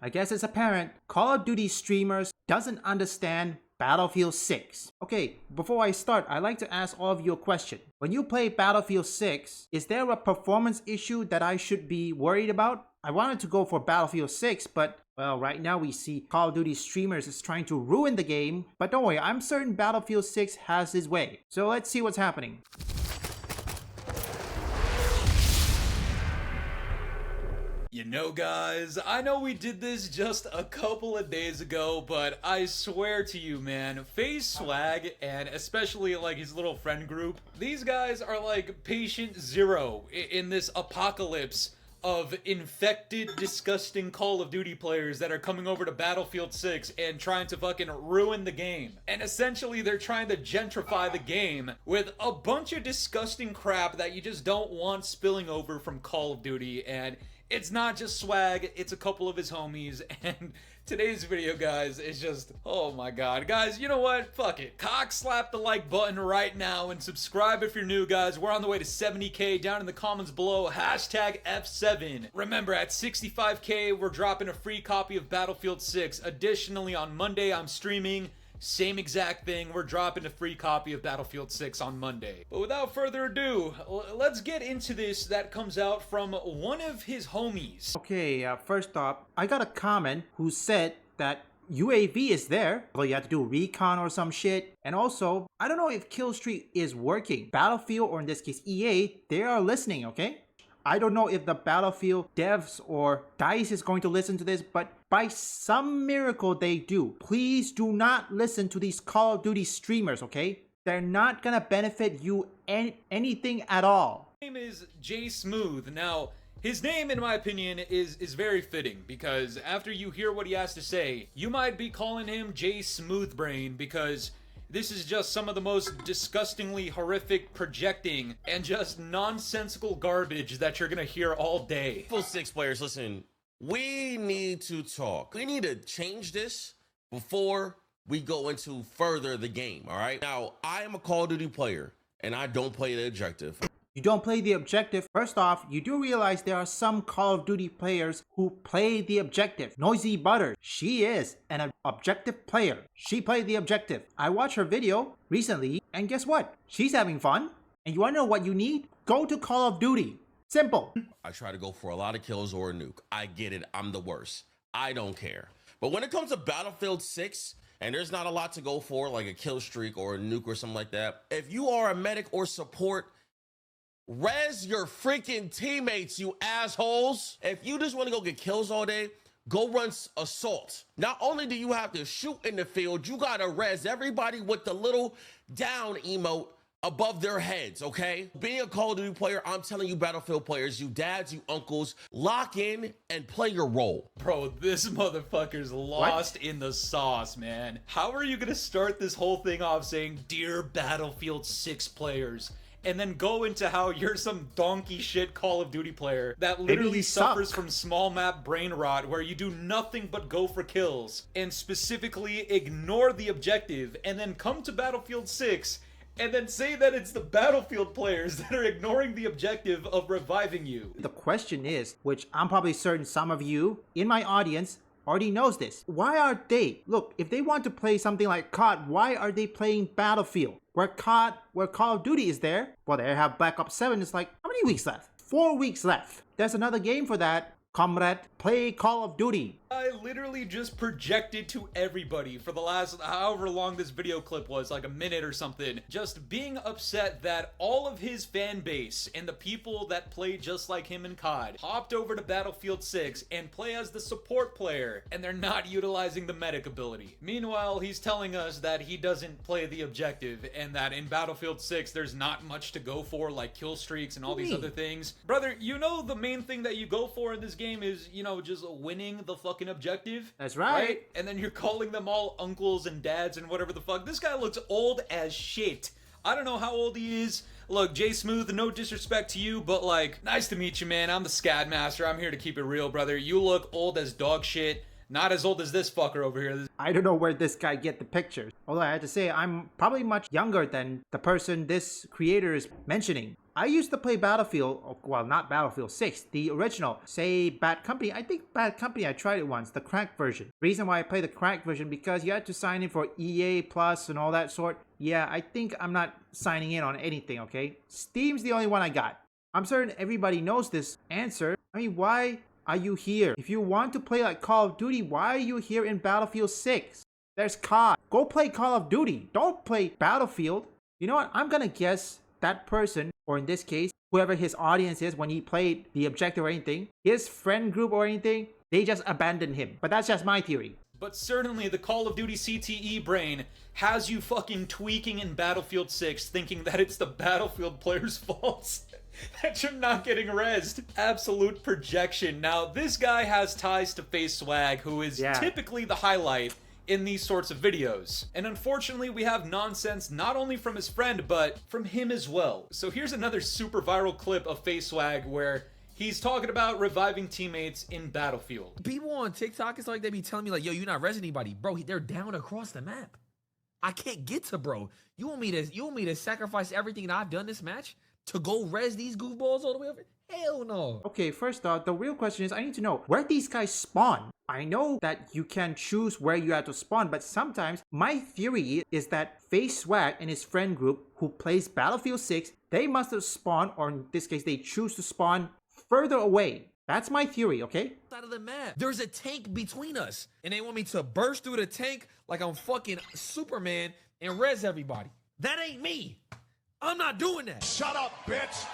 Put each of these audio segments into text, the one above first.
I guess it's apparent Call of Duty streamers doesn't understand Battlefield 6. Okay, before I start, I'd like to ask all of you a question. When you play Battlefield 6, is there a performance issue that I should be worried about? I wanted to go for Battlefield 6, but well, right now we see Call of Duty streamers is trying to ruin the game. But don't worry, I'm certain Battlefield 6 has his way. So let's see what's happening. You know, guys, I know we did this just a couple of days ago, but I swear to you, man, FaZe Swag, and especially like his little friend group, these guys are like patient zero in this apocalypse of infected, disgusting Call of Duty players that are coming over to Battlefield 6 and trying to fucking ruin the game. And essentially, they're trying to gentrify the game with a bunch of disgusting crap that you just don't want spilling over from Call of Duty. And it's not just Swag, it's a couple of his homies, and today's video, guys, is just, oh my god. Guys, you know what? Fuck it. Cock slap the like button right now and subscribe if you're new, guys. We're on the way to 70k. Down in the comments below, hashtag F7. Remember, at 65k, we're dropping a free copy of Battlefield 6. Additionally, on Monday, I'm streaming. Same exact thing, we're dropping a free copy of Battlefield 6 on Monday. But without further ado, let's get into this that comes out from one of his homies. Okay, first off, I got a comment who said that UAV is there, although you have to do recon or some shit. And also, I don't know if Killstreak is working. Battlefield, or in this case EA, they are listening, okay? I don't know if the Battlefield devs or DICE is going to listen to this, but by some miracle they do. Please do not listen to these Call of Duty streamers, okay? They're not gonna benefit you anything at all. His name is Jay Smooth. Now, his name, in my opinion, is very fitting, because after you hear what he has to say, you might be calling him Jay Smoothbrain, because this is just some of the most disgustingly horrific projecting and just nonsensical garbage that you're gonna hear all day. Full 6 players, listen, we need to talk. We need to change this before we go into further the game, all right? Now, I am a Call of Duty player, and I don't play the objective. You don't play the objective. First off, you do realize there are some Call of Duty players who play the objective. Noisy Butter, she is an objective player. She played the objective. I watched her video recently, and guess what? She's having fun. And you wanna know what you need? Go to Call of Duty. Simple. I try to go for a lot of kills or a nuke. I get it, I'm the worst. I don't care. But when it comes to Battlefield 6, and there's not a lot to go for, like a kill streak or a nuke or something like that, if you are a medic or support, res your freaking teammates, you assholes. If you just want to go get kills all day, go run assault. Not only do you have to shoot in the field, you gotta res everybody with the little down emote above their heads, okay? Being a Call of Duty player, I'm telling you, Battlefield players, you dads, you uncles, lock in and play your role. Bro, this motherfucker's lost in the sauce, man. How are you gonna start this whole thing off saying, "Dear Battlefield 6 players," and then go into how you're some donkey shit Call of Duty player that literally suffers from small map brain rot, where you do nothing but go for kills and specifically ignore the objective, and then come to Battlefield 6 and then say that it's the Battlefield players that are ignoring the objective of reviving you? The question is, which I'm probably certain some of you in my audience already knows this. Why are they? Look, if they want to play something like COD, why are they playing Battlefield? Where Call of Duty is there, well, they have Black Ops 7. It's like, how many weeks left? 4 weeks left. There's another game for that. Comrade, play Call of Duty. I literally just projected to everybody for the last however long this video clip was, like a minute or something, just being upset that all of his fan base and the people that play just like him in COD hopped over to Battlefield 6 and play as the support player, and they're not utilizing the medic ability. Meanwhile, he's telling us that he doesn't play the objective and that in Battlefield 6 there's not much to go for, like kill streaks and all these other things. Brother, you know the main thing that you go for in this game is, you know, just winning the fucking objective. That's right. And then you're calling them all uncles and dads and whatever the fuck. This guy looks old as shit. I don't know how old he is. Look, Jay Smooth, no disrespect to you, but like, nice to meet you, man. I'm the Scad Master. I'm here to keep it real, brother. You look old as dog shit. Not as old as this fucker over here. I don't know where this guy get the pictures. Although I had to say, I'm probably much younger than the person this creator is mentioning. I used to play Battlefield, well, not Battlefield 6, the original, say Bad Company. I think Bad Company, I tried it once, the cracked version. Reason why I play the cracked version, because you had to sign in for EA Plus and all that sort. Yeah, I think I'm not signing in on anything, okay? Steam's the only one I got. I'm certain everybody knows this answer. I mean, why are you here? If you want to play like Call of Duty, why are you here in Battlefield 6? There's COD. Go play Call of Duty. Don't play Battlefield. You know what? I'm gonna guess that person, or in this case, whoever his audience is when he played the objective or anything, his friend group or anything, they just abandoned him. But that's just my theory. But certainly the Call of Duty CTE brain has you fucking tweaking in Battlefield 6 thinking that it's the Battlefield players' faults that you're not getting rezzed. Absolute projection. Now, this guy has ties to Face Swag, who is typically the highlight in these sorts of videos. And unfortunately, we have nonsense not only from his friend, but from him as well. So here's another super viral clip of Face Swag where he's talking about reviving teammates in Battlefield. People on TikTok, it's like they be telling me like, yo, you're not rezzing anybody. Bro, they're down across the map. I can't get to bro. You want me to sacrifice everything that I've done this match to go res these goofballs all the way over? Hell no. Okay, first off, the real question is, I need to know where these guys spawn. I know that you can choose where you have to spawn, but sometimes my theory is that Face Swag and his friend group who plays Battlefield 6, they must have spawned, or in this case, they choose to spawn further away. That's my theory, okay? Out of the map. There's a tank between us, and they want me to burst through the tank like I'm fucking Superman and res everybody. That ain't me. I'm not doing that. Shut up, bitch.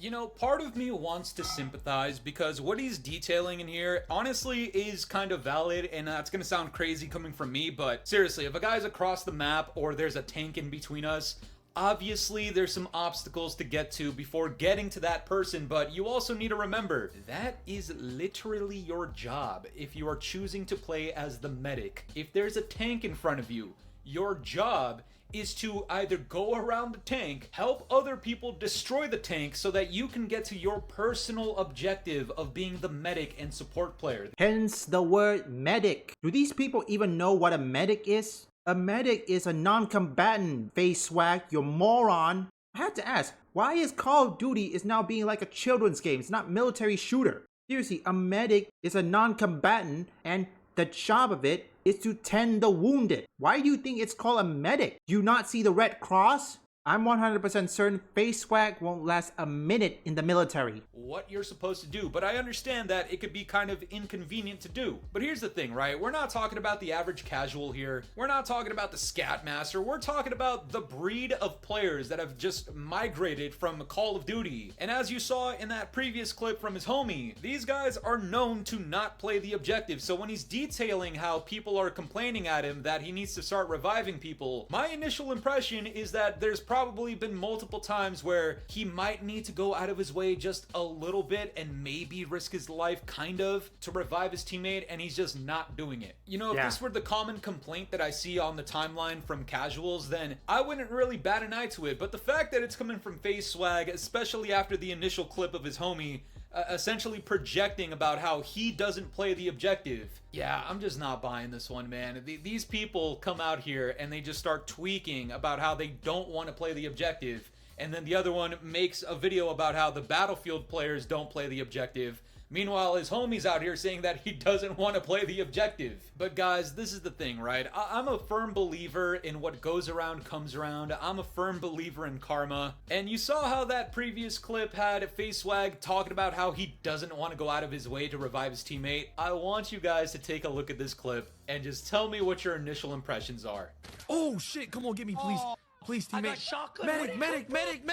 You know, part of me wants to sympathize because what he's detailing in here honestly is kind of valid, and that's gonna sound crazy coming from me, but seriously, if a guy's across the map or there's a tank in between us, obviously there's some obstacles to get to before getting to that person, but you also need to remember that is literally your job if you are choosing to play as the medic. If there's a tank in front of you, your job is to either go around the tank, help other people destroy the tank so that you can get to your personal objective of being the medic and support player. Hence the word medic. Do these people even know what a medic is? A medic is a non-combatant, Face Swag, you moron. I had to ask, why is Call of Duty is now being like a children's game? It's not military shooter. Seriously, a medic is a non-combatant and the job of it is to tend the wounded. Why do you think it's called a medic? Do you not see the Red Cross? I'm 100% certain Face Swag won't last a minute in the military. What you're supposed to do, but I understand that it could be kind of inconvenient to do. But here's the thing, right? We're not talking about the average casual here. We're not talking about the scat master. We're talking about the breed of players that have just migrated from Call of Duty. And as you saw in that previous clip from his homie, these guys are known to not play the objective. So when he's detailing how people are complaining at him that he needs to start reviving people, my initial impression is that there's probably been multiple times where he might need to go out of his way just a little bit and maybe risk his life kind of to revive his teammate, and he's just not doing it. You know, if this were the common complaint that I see on the timeline from casuals, then I wouldn't really bat an eye to it. But the fact that it's coming from Face Swag, especially after the initial clip of his homie essentially projecting about how he doesn't play the objective. Yeah, I'm just not buying this one, man. These people come out here and they just start tweaking about how they don't want to play the objective, and then the other one makes a video about how the Battlefield players don't play the objective. Meanwhile, his homie's out here saying that he doesn't want to play the objective. But guys, this is the thing, right? I'm a firm believer in what goes around comes around. I'm a firm believer in karma. And you saw how that previous clip had Face Swag talking about how he doesn't want to go out of his way to revive his teammate. I want you guys to take a look at this clip and just tell me what your initial impressions are. Oh shit, come on, get me, please. Please, teammate. I got shotgun. Medic! Medic!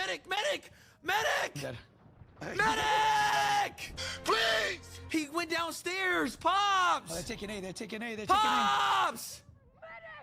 Please! He went downstairs! Pops! Oh, they're taking A. Pops!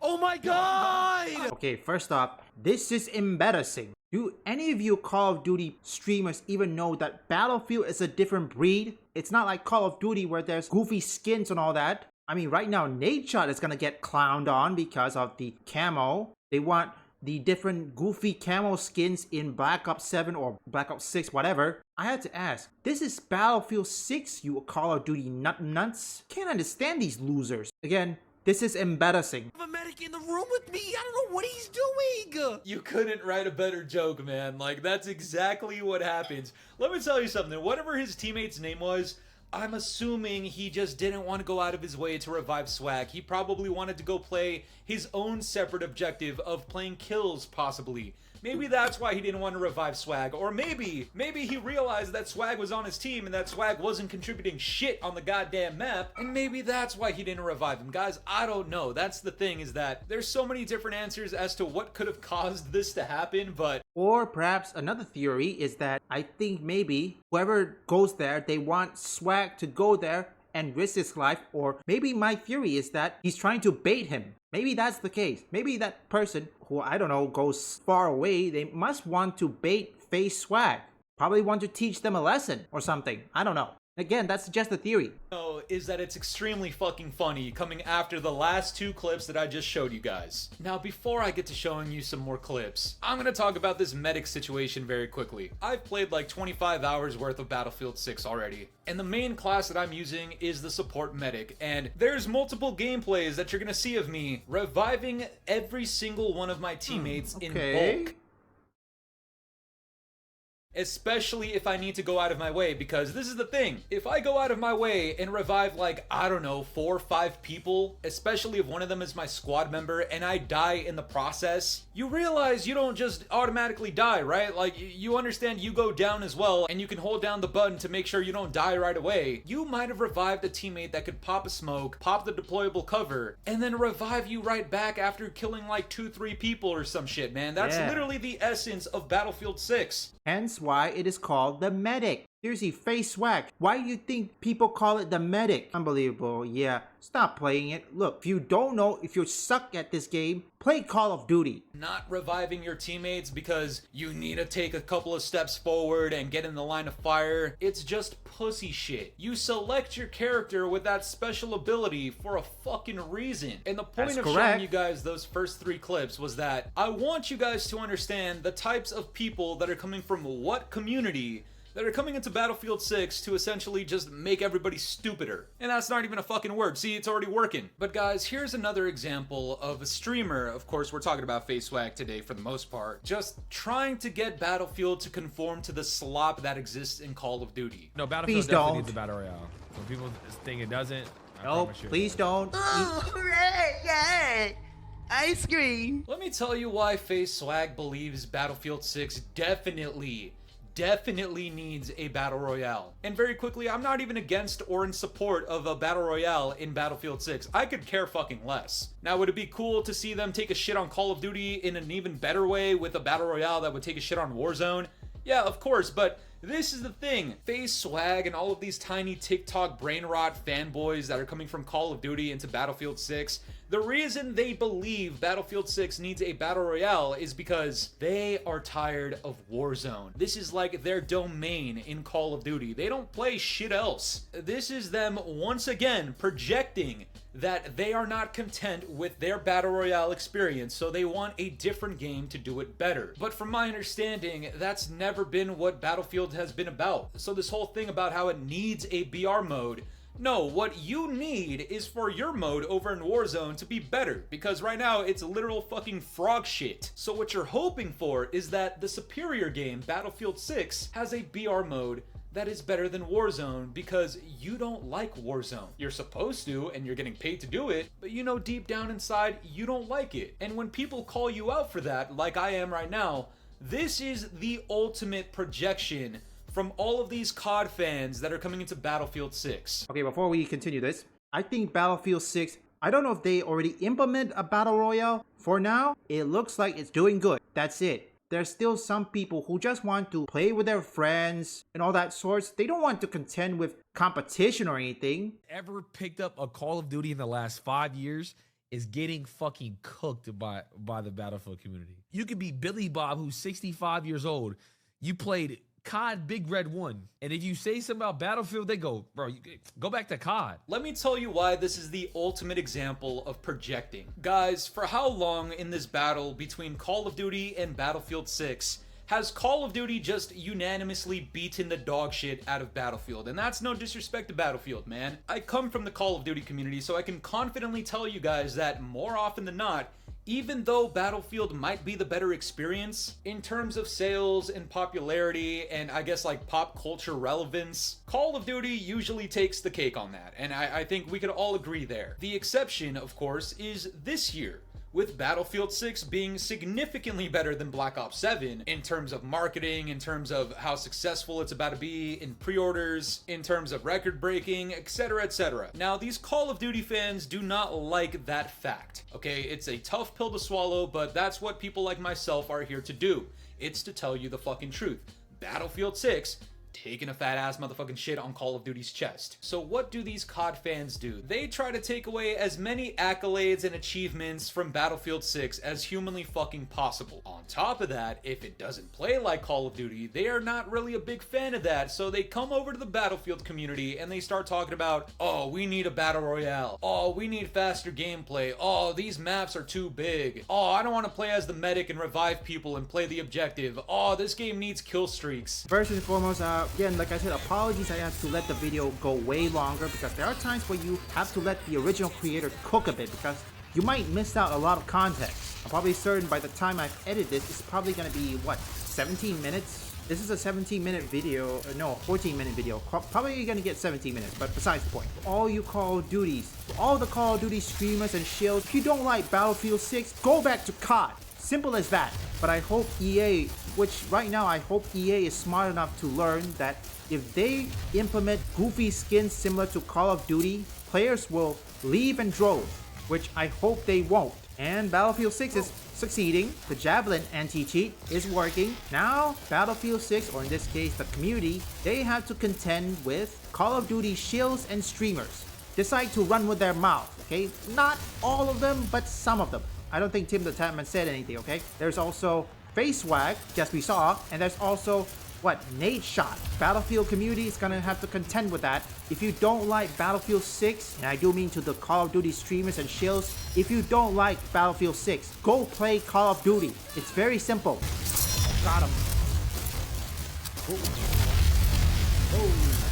Oh my god! Okay, first off, this is embarrassing. Do any of you Call of Duty streamers even know that Battlefield is a different breed? It's not like Call of Duty where there's goofy skins and all that. I mean, right now, Nadeshot is gonna get clowned on because of the camo. They want the different goofy camo skins in Black Ops 7 or Black Ops 6, whatever, I had to ask, this is Battlefield 6, you Call of Duty nuts? Can't understand these losers. Again, this is embarrassing. I have a medic in the room with me. I don't know what he's doing. You couldn't write a better joke, man. Like, that's exactly what happens. Let me tell you something. Whatever his teammate's name was, I'm assuming he just didn't want to go out of his way to revive Swag. He probably wanted to go play his own separate objective of playing kills, possibly. Maybe that's why he didn't want to revive Swag. Or maybe he realized that Swag was on his team and that Swag wasn't contributing shit on the goddamn map. And maybe that's why he didn't revive him. Guys, I don't know. That's the thing, is that there's so many different answers as to what could have caused this to happen, but... Or perhaps another theory is that I think maybe whoever goes there, they want Swag to go there and risk his life. Or maybe my theory is that he's trying to bait him. Maybe that's the case. Maybe that person who, I don't know, goes far away, they must want to bait FaZe Swag. Probably want to teach them a lesson or something. I don't know. Again, that's just a theory. Is that it's extremely fucking funny coming after the last two clips that I just showed you guys. Now, before I get to showing you some more clips, I'm gonna talk about this medic situation very quickly. I've played like 25 hours worth of Battlefield 6 already, and the main class that I'm using is the support medic, and there's multiple gameplays that you're gonna see of me reviving every single one of my teammates in bulk. Especially if I need to go out of my way, because this is the thing. If I go out of my way and revive like, I don't know, 4 or 5 people, especially if one of them is my squad member and I die in the process, you realize you don't just automatically die, right? Like, you understand you go down as well, and you can hold down the button to make sure you don't die right away. You might have revived a teammate that could pop a smoke, pop the deployable cover, and then revive you right back after killing like 2-3 people or some shit, man. That's literally the essence of Battlefield 6. Hence why it is called the medic. Seriously, FaZe Swag, why do you think people call it the medic? Unbelievable. Yeah, stop playing it. Look, if you don't know, if you suck at this game, play Call of Duty. Not reviving your teammates because you need to take a couple of steps forward and get in the line of fire. It's just pussy shit. You select your character with that special ability for a fucking reason. And the point of showing you guys those first 3 clips was that I want you guys to understand the types of people that are coming from what community that are coming into Battlefield 6 to essentially just make everybody stupider. And that's not even a fucking word. See, it's already working. But guys, here's another example of a streamer, of course we're talking about FaZe Swag today for the most part, just trying to get Battlefield to conform to the slop that exists in Call of Duty. No, Battlefield definitely needs a battle royale. So people think it doesn't. No, please don't. Oh, right. Ice cream. Let me tell you why FaZe Swag believes Battlefield 6 definitely needs a battle royale. And very quickly, I'm not even against or in support of a battle royale in Battlefield 6. I could care fucking less. Now, would it be cool to see them take a shit on Call of Duty in an even better way with a battle royale that would take a shit on Warzone? Yeah, of course, but this is the thing. FaZe Swag and all of these tiny TikTok brain rot fanboys that are coming from Call of Duty into Battlefield 6, the reason they believe Battlefield 6 needs a battle royale is because they are tired of Warzone. This is like their domain in Call of Duty. They don't play shit else. This is them once again projecting that they are not content with their battle royale experience, so they want a different game to do it better. But from my understanding, that's never been what Battlefield has been about. So this whole thing about how it needs a BR mode, no, what you need is for your mode over in Warzone to be better, because right now it's literal fucking frog shit. So what you're hoping for is that the superior game, Battlefield 6, has a BR mode that is better than Warzone, because you don't like Warzone. You're supposed to, and you're getting paid to do it, but you know deep down inside, you don't like it. And when people call you out for that, like I am right now, this is the ultimate projection from all of these COD fans that are coming into Battlefield 6. Okay, before we continue this, I think Battlefield 6, I don't know if they already implement a battle royale. For now, it looks like it's doing good. That's it. There's still some people who just want to play with their friends and all that sorts. They don't want to contend with competition or anything. Ever picked up a Call of Duty in the last 5 years is getting fucking cooked by the Battlefield community. You could be Billy Bob, who's 65 years old. You played COD Big Red won. And if you say something about Battlefield, they go, bro, you, go back to COD. Let me tell you why this is the ultimate example of projecting. Guys, for how long in this battle between Call of Duty and Battlefield 6 has Call of Duty just unanimously beaten the dog shit out of Battlefield? And that's no disrespect to Battlefield, man. I come from the Call of Duty community, so I can confidently tell you guys that more often than not, even though Battlefield might be the better experience in terms of sales and popularity and I guess like pop culture relevance, Call of Duty usually takes the cake on that, and I think we could all agree there. The exception, of course, is this year, with Battlefield 6 being significantly better than Black Ops 7 in terms of marketing, in terms of how successful it's about to be in pre-orders, in terms of record breaking, etc, etc. Now, these Call of Duty fans do not like that fact, okay? It's a tough pill to swallow, but that's what people like myself are here to do. It's to tell you the fucking truth. Battlefield 6 taking a fat ass motherfucking shit on Call of Duty's chest. So what do these COD fans do? They try to take away as many accolades and achievements from Battlefield 6 as humanly fucking possible. On top of that, if it doesn't play like Call of Duty, they are not really a big fan of that, so they come over to the Battlefield community and they start talking about, oh, we need a battle royale. Oh, we need faster gameplay. Oh, these maps are too big. Oh, I don't want to play as the medic and revive people and play the objective. Oh, this game needs kill streaks. First and foremost, again, like I said, apologies I have to let the video go way longer because there are times where you have to let the original creator cook a bit because you might miss out a lot of context. I'm probably certain by the time I've edited this, it's probably going to be, what, 17 minutes? This is a 17-minute video, no, 14-minute video. Probably going to get 17 minutes, but besides the point. All you Call of Duties, all the Call of Duty streamers and shills, if you don't like Battlefield 6, go back to COD. Simple as that. But I hope EA, which right now I hope EA is smart enough to learn that if they implement goofy skins similar to Call of Duty, players will leave in droves, which I hope they won't. And Battlefield 6 is succeeding. The Javelin anti-cheat is working. Now, Battlefield 6, or in this case, the community, they have to contend with Call of Duty shills and streamers. Decide to run with their mouth, okay? Not all of them, but some of them. I don't think Tim the Tatman said anything, okay? There's also FaceWag, just we saw, and there's also, what, Nate Shot. Battlefield community is gonna have to contend with that. If you don't like Battlefield 6, and I do mean to the Call of Duty streamers and shills, if you don't like Battlefield 6, go play Call of Duty. It's very simple. Got him. Oh.